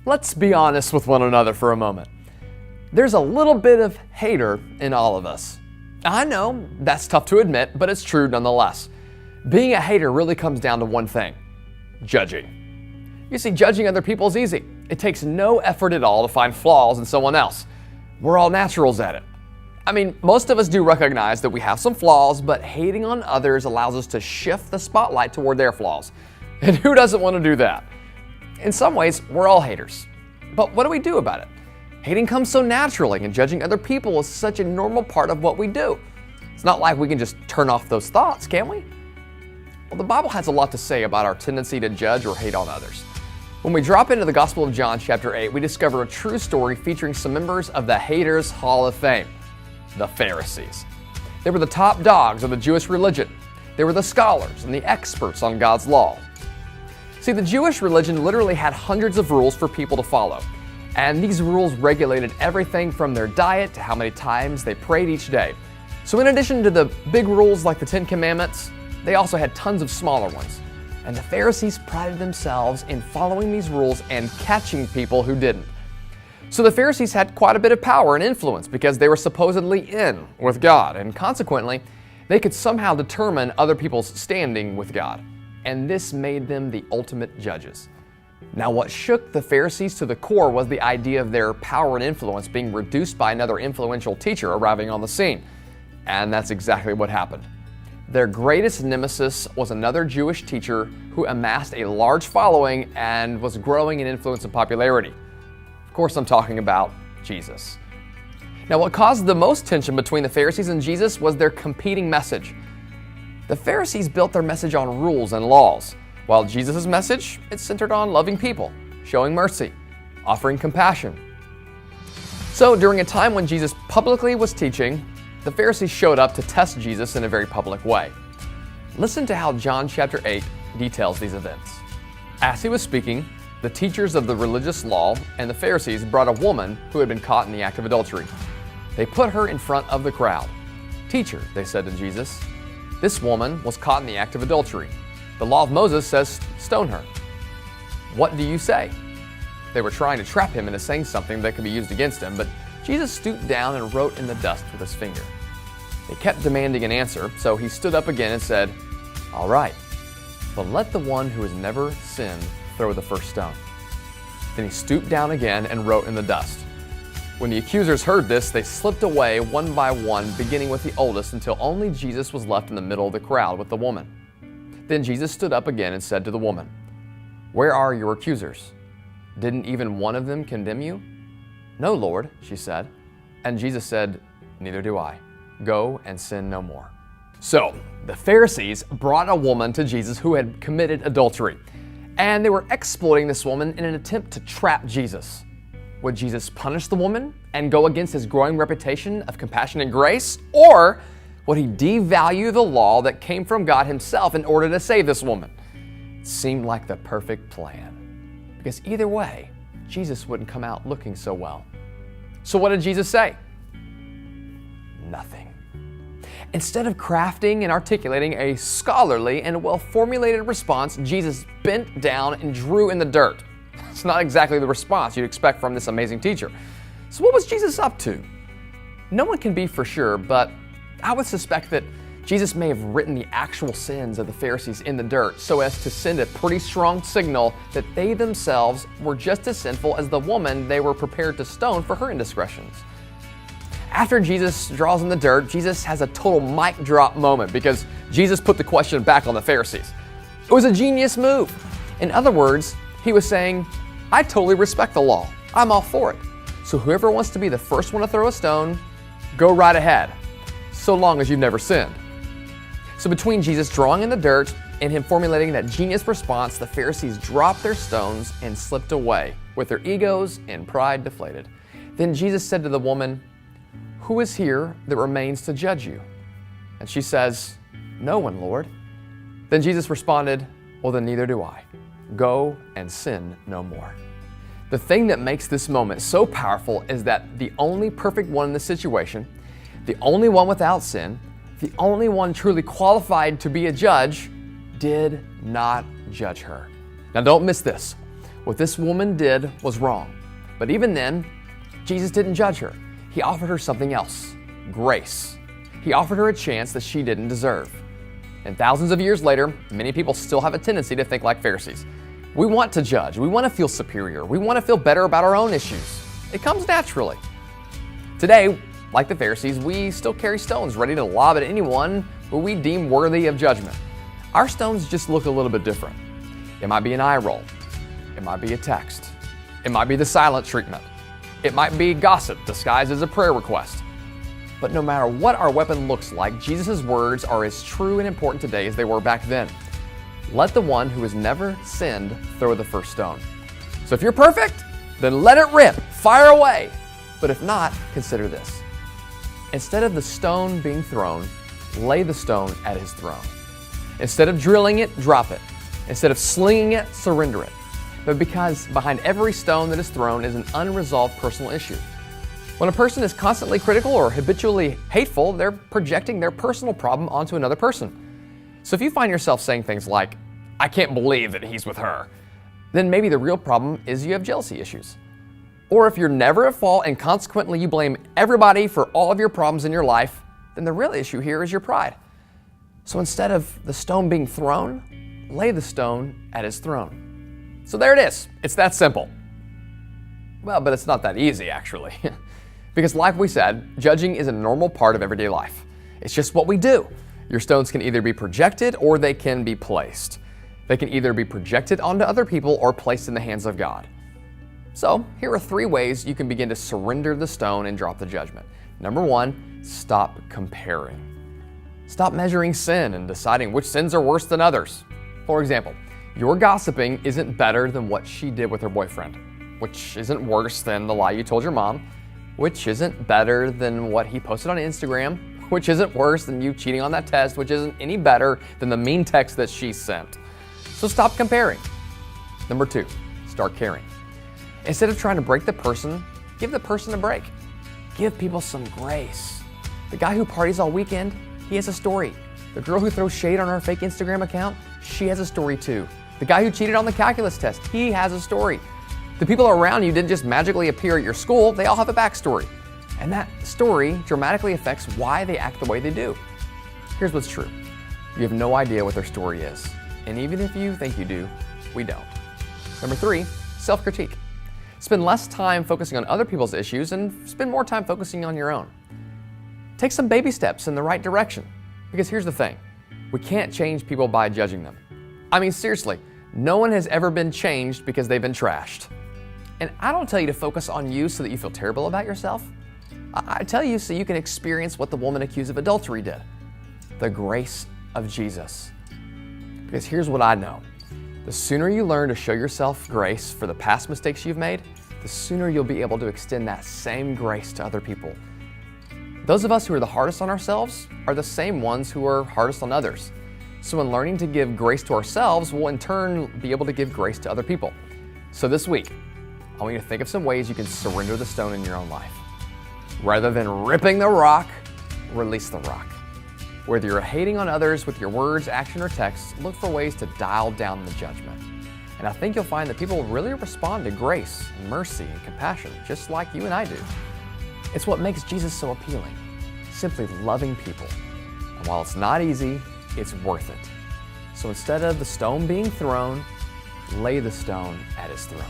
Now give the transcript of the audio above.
Let's be honest with one another for a moment. There's a little bit of hater in all of us. I know that's tough to admit, but it's true nonetheless. Being a hater really comes down to one thing: judging. You see, judging other people is easy. It takes no effort at all to find flaws in someone else. We're all naturals at it. I mean, most of us do recognize that we have some flaws, but hating on others allows us to shift the spotlight toward their flaws. And who doesn't want to do that? In some ways, we're all haters. But what do we do about it? Hating comes so naturally, and judging other people is such a normal part of what we do. It's not like we can just turn off those thoughts, can we? Well, the Bible has a lot to say about our tendency to judge or hate on others. When we drop into the Gospel of John, chapter 8, we discover a true story featuring some members of the Haters Hall of Fame, the Pharisees. They were the top dogs of the Jewish religion. They were the scholars and the experts on God's law. See, the Jewish religion literally had hundreds of rules for people to follow. And these rules regulated everything from their diet to how many times they prayed each day. So in addition to the big rules like the Ten Commandments, they also had tons of smaller ones. And the Pharisees prided themselves in following these rules and catching people who didn't. So the Pharisees had quite a bit of power and influence because they were supposedly in with God, and consequently, they could somehow determine other people's standing with God. And this made them the ultimate judges. Now, what shook the Pharisees to the core was the idea of their power and influence being reduced by another influential teacher arriving on the scene. And that's exactly what happened. Their greatest nemesis was another Jewish teacher who amassed a large following and was growing in influence and popularity. Of course, I'm talking about Jesus. Now, what caused the most tension between the Pharisees and Jesus was their competing message. The Pharisees built their message on rules and laws, while Jesus' message, it's centered on loving people, showing mercy, offering compassion. So during a time when Jesus publicly was teaching, the Pharisees showed up to test Jesus in a very public way. Listen to how John chapter 8 details these events. As he was speaking, the teachers of the religious law and the Pharisees brought a woman who had been caught in the act of adultery. They put her in front of the crowd. "Teacher," they said to Jesus, "this woman was caught in the act of adultery. The law of Moses says stone her. What do you say?" They were trying to trap him into saying something that could be used against him, but Jesus stooped down and wrote in the dust with his finger. They kept demanding an answer, so he stood up again and said, "All right, but let the one who has never sinned throw the first stone." Then he stooped down again and wrote in the dust. When the accusers heard this, they slipped away one by one, beginning with the oldest, until only Jesus was left in the middle of the crowd with the woman. Then Jesus stood up again and said to the woman, "Where are your accusers? Didn't even one of them condemn you?" "No, Lord," she said. And Jesus said, "Neither do I. Go and sin no more." So, the Pharisees brought a woman to Jesus who had committed adultery, and they were exploiting this woman in an attempt to trap Jesus. Would Jesus punish the woman and go against his growing reputation of compassion and grace? Or would he devalue the law that came from God himself in order to save this woman? It seemed like the perfect plan, because either way, Jesus wouldn't come out looking so well. So what did Jesus say? Nothing. Instead of crafting and articulating a scholarly and well-formulated response, Jesus bent down and drew in the dirt. It's not exactly the response you'd expect from this amazing teacher. So what was Jesus up to? No one can be for sure, but I would suspect that Jesus may have written the actual sins of the Pharisees in the dirt so as to send a pretty strong signal that they themselves were just as sinful as the woman they were prepared to stone for her indiscretions. After Jesus draws in the dirt, Jesus has a total mic drop moment because Jesus put the question back on the Pharisees. It was a genius move. In other words, he was saying, "I totally respect the law. I'm all for it. So whoever wants to be the first one to throw a stone, go right ahead, so long as you've never sinned." So between Jesus drawing in the dirt and him formulating that genius response, the Pharisees dropped their stones and slipped away with their egos and pride deflated. Then Jesus said to the woman, "Who is here that remains to judge you?" And she says, "No one, Lord." Then Jesus responded, "Well, then neither do I. Go and sin no more." The thing that makes this moment so powerful is that the only perfect one in this situation, the only one without sin, the only one truly qualified to be a judge, did not judge her. Now don't miss this. What this woman did was wrong. But even then, Jesus didn't judge her. He offered her something else, grace. He offered her a chance that she didn't deserve. And thousands of years later, many people still have a tendency to think like Pharisees. We want to judge. We want to feel superior. We want to feel better about our own issues. It comes naturally. Today, like the Pharisees, we still carry stones ready to lob at anyone who we deem worthy of judgment. Our stones just look a little bit different. It might be an eye roll. It might be a text. It might be the silent treatment. It might be gossip disguised as a prayer request. But no matter what our weapon looks like, Jesus' words are as true and important today as they were back then. Let the one who has never sinned throw the first stone. So if you're perfect, then let it rip, fire away. But if not, consider this. Instead of the stone being thrown, lay the stone at his throne. Instead of drilling it, drop it. Instead of slinging it, surrender it. But because behind every stone that is thrown is an unresolved personal issue. When a person is constantly critical or habitually hateful, they're projecting their personal problem onto another person. So if you find yourself saying things like, "I can't believe that he's with her," then maybe the real problem is you have jealousy issues. Or if you're never at fault and consequently you blame everybody for all of your problems in your life, then the real issue here is your pride. So instead of the stone being thrown, lay the stone at his throne. So there it is. It's that simple. Well, but it's not that easy, actually. Because like we said, judging is a normal part of everyday life. It's just what we do. Your stones can either be projected or they can be placed. They can either be projected onto other people or placed in the hands of God. So here are 3 ways you can begin to surrender the stone and drop the judgment. Number 1, stop comparing. Stop measuring sin and deciding which sins are worse than others. For example, your gossiping isn't better than what she did with her boyfriend, which isn't worse than the lie you told your mom, which isn't better than what he posted on Instagram, which isn't worse than you cheating on that test, which isn't any better than the mean text that she sent. So stop comparing. Number 2, start caring. Instead of trying to break the person, give the person a break. Give people some grace. The guy who parties all weekend, he has a story. The girl who throws shade on her fake Instagram account, she has a story too. The guy who cheated on the calculus test, he has a story. The people around you didn't just magically appear at your school, they all have a backstory. And that story dramatically affects why they act the way they do. Here's what's true. You have no idea what their story is. And even if you think you do, we don't. Number 3, self-critique. Spend less time focusing on other people's issues and spend more time focusing on your own. Take some baby steps in the right direction. Because here's the thing, we can't change people by judging them. I mean, seriously, no one has ever been changed because they've been trashed. And I don't tell you to focus on you so that you feel terrible about yourself. I tell you so you can experience what the woman accused of adultery did. The grace of Jesus. Because here's what I know. The sooner you learn to show yourself grace for the past mistakes you've made, the sooner you'll be able to extend that same grace to other people. Those of us who are the hardest on ourselves are the same ones who are hardest on others. So in learning to give grace to ourselves, we'll in turn be able to give grace to other people. So this week, I want you to think of some ways you can surrender the stone in your own life. Rather than ripping the rock, release the rock. Whether you're hating on others with your words, action, or text, look for ways to dial down the judgment. And I think you'll find that people really respond to grace, and mercy, and compassion, just like you and I do. It's what makes Jesus so appealing, simply loving people. And while it's not easy, it's worth it. So instead of the stone being thrown, lay the stone at his throne.